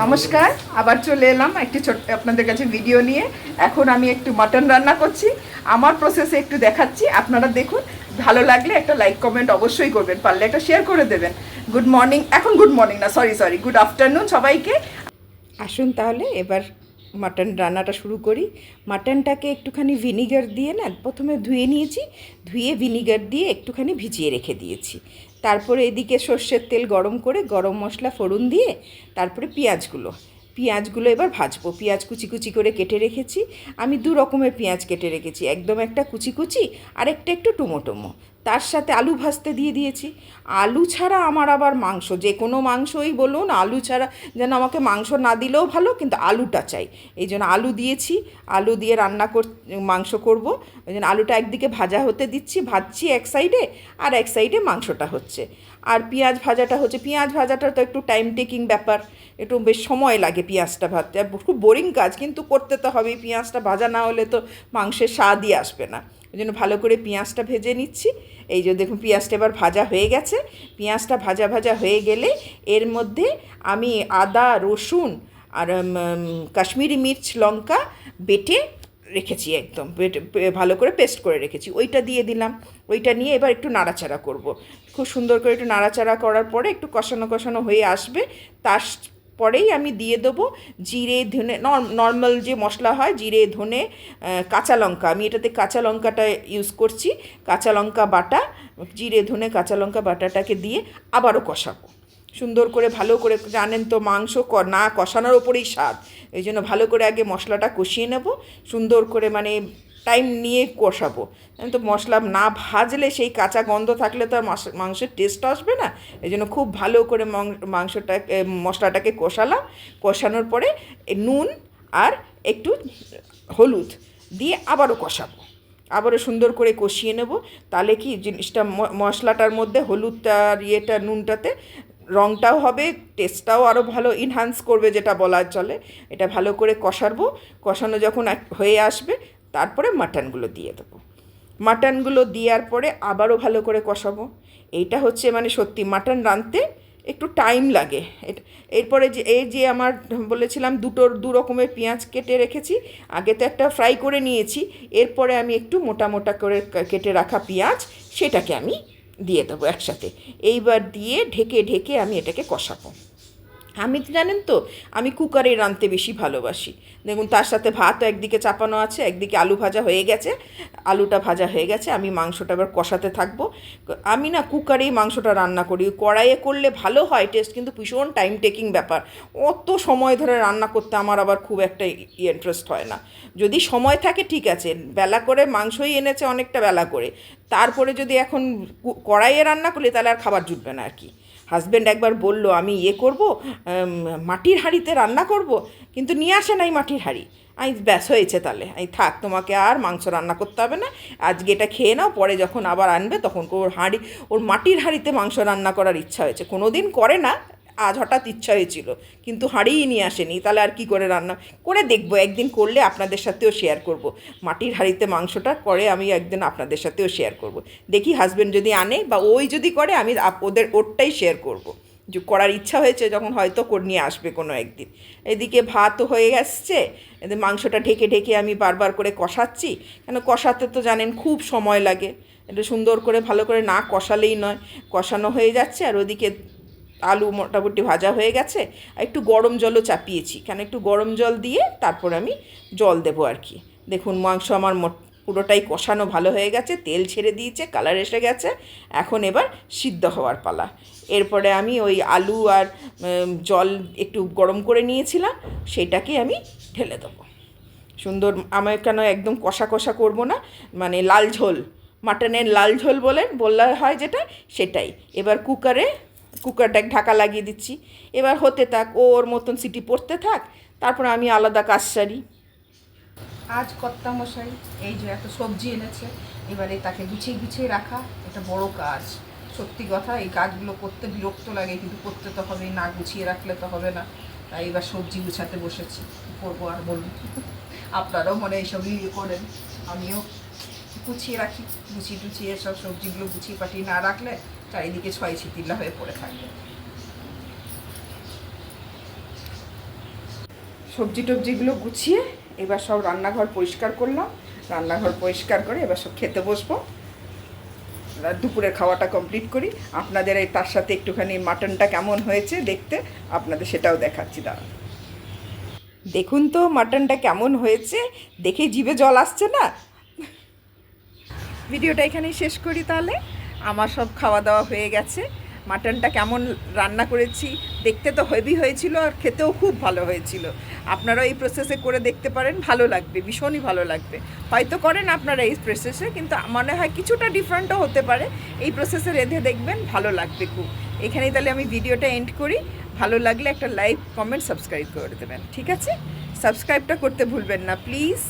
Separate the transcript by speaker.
Speaker 1: নমস্কার, আবার চলে এলাম একটি ছোট্ট আপনাদের কাছে ভিডিও নিয়ে। এখন আমি একটু মাটন রান্না করছি। আমার প্রসেসে একটু দেখাচ্ছি, আপনারা দেখুন। ভালো লাগলে একটা লাইক কমেন্ট অবশ্যই করবেন, পারলে একটা শেয়ার করে দেবেন। গুড মর্নিং, এখন গুড মর্নিং না, সরি গুড আফটারনুন সবাইকে। আসুন তাহলে এবার মাটন রান্নাটা শুরু করি। মাটনটাকে একটুখানি ভিনিগার দিয়ে না, প্রথমে ধুয়ে নিয়েছি, ধুয়ে ভিনিগার দিয়ে একটুখানি ভিজিয়ে রেখে দিয়েছি। তারপরে এদিকে সর্ষের তেল গরম করে গরম মশলা ফোড়ন দিয়ে তারপরে পেঁয়াজগুলো এবার ভাজবো। পেঁয়াজ কুচি কুচি করে কেটে রেখেছি। আমি দু রকমের পেঁয়াজ কেটে রেখেছি, একদম একটা কুচি কুচি আর একটা একটু টুমোটুমো। তার সাথে আলু ভাজতে দিয়ে দিয়েছি। আলু ছাড়া আমার আবার মাংস, যে কোনো মাংসই বলুন, আলু ছাড়া যেন আমাকে মাংস না দিলেও ভালো, কিন্তু আলুটা চাই। এই জন্য আলু দিয়েছি। আলু দিয়ে মাংস করব। ওই জন্য আলুটা একদিকে ভাজা হতে দিচ্ছি, ভাজছি এক সাইডে, আর এক সাইডে মাংসটা হচ্ছে। আর পেঁয়াজ ভাজাটা হচ্ছে। পেঁয়াজ ভাজাটা তো একটু টাইম টেকিং ব্যাপার, একটু বেশ সময় লাগে পেঁয়াজটা ভাজতে। খুব বোরিং কাজ, কিন্তু করতে তো হবেই। পেঁয়াজটা ভাজা না হলে তো মাংসের স্বাদই আসবে না। ওই জন্য ভালো করে পেঁয়াজটা ভেজে নিচ্ছি। এই যে দেখুন, পেঁয়াজটা এবার ভাজা হয়ে গেছে। পেঁয়াজটা ভাজা ভাজা হয়ে গেলে এর মধ্যে আমি আদা, রসুন আর কাশ্মীরি মির্চ, লঙ্কা বেটে রেখেছি, একদম ভালো করে পেস্ট করে রেখেছি, ওইটা দিয়ে দিলাম। ওইটা নিয়ে এবার একটু নাড়াচাড়া করব। খুব সুন্দর করে একটু নাড়াচাড়া করার পরে একটু কষানো কষানো হয়ে আসবে। তার পরেই আমি দিয়ে দেবো জিরে, ধনে, নর্মাল যে মশলা হয়, জিরে, ধনে, কাঁচা লঙ্কা। আমি এটাতে কাঁচা লঙ্কাটা ইউজ করছি, কাঁচা লঙ্কা বাটা। জিরে, ধনে, কাঁচা লঙ্কা বাটাটাকে দিয়ে আবারও কষাবো সুন্দর করে। ভালো করে, জানেন তো মাংস না কষানোর ওপরেই স্বাদ। এই জন্য ভালো করে আগে মশলাটা কষিয়ে নেব সুন্দর করে, মানে টাইম নিয়ে কষাবো। তো মশলা না ভাজলে, সেই কাঁচা গন্ধ থাকলে তো আর মাংসের টেস্ট আসবে না। এই জন্য খুব ভালো করে মশলাটাকে কষালাম। কষানোর পরে নুন আর একটু হলুদ দিয়ে আবারও কষাবো, আবারও সুন্দর করে কষিয়ে নেব। তাহলে কি জিনিসটা, মশলাটার মধ্যে হলুদটা আর নুনটাতে রঙটাও হবে, টেস্টটাও আরও ভালো ইনহ্যান্স করবে, যেটা বলা চলে। এটা ভালো করে কষাবো। কষানো যখন হয়ে আসবে, তারপরে মাটনগুলো দিয়ে দেবো। মাটনগুলো দেওয়ার পরে আবারও ভালো করে কষাবো। এইটা হচ্ছে, মানে সত্যি মাটন রাঁধতে একটু টাইম লাগে। এরপরে যে আমার বলেছিলাম দু রকমের পেঁয়াজ কেটে রেখেছি। আগে তো একটা ফ্রাই করে নিয়েছি, এরপরে আমি একটু মোটা মোটা করে কেটে রাখা পেঁয়াজ, সেটাকে আমি দিয়ে দেবো একসাথে। এইবার দিয়ে ঢেকে ঢেকে আমি এটাকে কষাবো। আমি তো, জানেন তো, আমি কুকারে রাঁধতে বেশি ভালোবাসি। দেখুন, তার সাথে ভাতও একদিকে চাপানো আছে, একদিকে আলু ভাজা হয়ে গেছে। আলুটা ভাজা হয়ে গেছে, আমি মাংসটা এবার কষাতে থাকবো। আমি না কুকারেই মাংসটা রান্না করি। কড়াইয়ে করলে ভালো হয় টেস্ট, কিন্তু ভীষণ টাইম টেকিং ব্যাপার। অত সময় ধরে রান্না করতে আমার আবার খুব একটা ইন্টারেস্ট হয় না। যদি সময় থাকে ঠিক আছে, বেলা করে মাংসই এনেছে, অনেকটা বেলা করে, তারপরে যদি এখন কড়াইয়ে রান্না করলে তাহলে আর খাবার জুটবে না আর কি। হাজব্যান্ড একবার বলল আমি করব, মাটির হাঁড়িতে রান্না করব, কিন্তু নিয়ে আসে নাই মাটির হাঁড়ি। আমি ব্যাস হয়েছে, তাহলে আমি থাক, তোমাকে আর মাংস রান্না করতে হবে না, আজকে এটা খেয়ে নাও, পরে যখন আবার আনবে তখন ওর মাটির হাঁড়িতে মাংস রান্না করার ইচ্ছা হয়েছে। কোনো দিন করে না, আজ হঠাৎ ইচ্ছা হয়েছিল, কিন্তু হাঁড়িই নিয়ে আসেনি। তাহলে আর কি করে রান্না করে দেখবো, একদিন করলে আপনাদের সাথেও শেয়ার করব। মাটির হাঁড়িতে মাংসটা করে আমি একদিন আপনাদের সাথেও শেয়ার করব। দেখি হাজব্যান্ড যদি আনে বা ওই যদি করে, আমি ওরটাই শেয়ার করব। যে করার ইচ্ছা হয়েছে যখন, হয়তো নিয়ে আসবে কোনো একদিন। এদিকে ভাতও হয়ে গেছে, এদের মাংসটা ঢেকে ঢেকে আমি বারবার করে কষাচ্ছি, কেন কষাতে তো জানেন খুব সময় লাগে। এটা সুন্দর করে ভালো করে না কষালেই নয়। কষানো হয়ে যাচ্ছে, আর ওদিকে আলু মোটামুটি ভাজা হয়ে গেছে। একটু গরম জলও চাপিয়েছি, কেন একটু গরম জল দিয়ে তারপর আমি জল দেবো আর কি। দেখুন, মাংস আমার পুরোটাই কষানো ভালো হয়ে গেছে, তেল ছেড়ে দিয়েছে, কালার এসে গেছে। এখন এবার সিদ্ধ হওয়ার পালা। এরপরে আমি ওই আলু আর জল একটু গরম করে নিয়েছিলাম, সেটাকে আমি ঢেলে দেবো সুন্দর। আমার কেন একদম কষা কষা করব না, মানে লাল ঝোল, মাটনের লাল ঝোল বললে হয় যেটা, সেটাই। এবার কুকারটাকে ঢাকা লাগিয়ে দিচ্ছি। এবার হতে থাক, ওর মতন সিটি পড়তে থাক, তারপর আমি আলাদা কাজ সারি। আজ কর্তামশাই এই যে এত সবজি এনেছে, এবারে তাকে গুছিয়ে গুছিয়ে রাখা এটা বড় কাজ। সত্যি কথা, এই কাজগুলো করতে বিরক্ত লাগে, কিন্তু করতে তো হবে, না গুছিয়ে রাখলে তো হবে না। তাই এবার সবজি গুছাতে বসেছি। করবো আর বলুন, আপনারাও মনে এইসবই করেন, আমিও গুছিয়ে রাখি। গুছিয়ে সব সবজিগুলো গুছিয়ে পাঠিয়ে না রাখলে চারিদিকে ছয় ছিটিল্লা হয়ে পড়ে থাকবে। সবজি টবজিগুলো গুছিয়ে এবার সব রান্নাঘর পরিষ্কার করলাম। রান্নাঘর পরিষ্কার করে এবার সব খেতে বসবো। দুপুরের খাওয়াটা কমপ্লিট করি। আপনাদের এই তার সাথে একটুখানি মাটনটা কেমন হয়েছে দেখতে আপনাদের সেটাও দেখাচ্ছি। দাঁড়ান, দেখুন তো মাটনটা কেমন হয়েছে, দেখে জিভে জল আসছে না? ভিডিওটা এখানেই শেষ করি তাহলে। আমার সব খাওয়া দাওয়া হয়ে গেছে। মাটনটা কেমন রান্না করেছি, দেখতে তো হেভি হয়েছিল আর খেতেও খুব ভালো হয়েছিল। আপনারাও এই প্রসেসে করে দেখতে পারেন, ভালো লাগবে, ভীষণই ভালো লাগবে। হয়তো করেন আপনারা এই প্রসেসে, কিন্তু মনে হয় কিছুটা ডিফারেন্টও হতে পারে। এই প্রসেসে রেঁধে দেখবেন, ভালো লাগবে খুব। এখানেই তাহলে আমি ভিডিওটা এন্ড করি। ভালো লাগলে একটা লাইক, কমেন্ট, সাবস্ক্রাইব করে দেবেন, ঠিক আছে? সাবস্ক্রাইবটা করতে ভুলবেন না প্লিজ।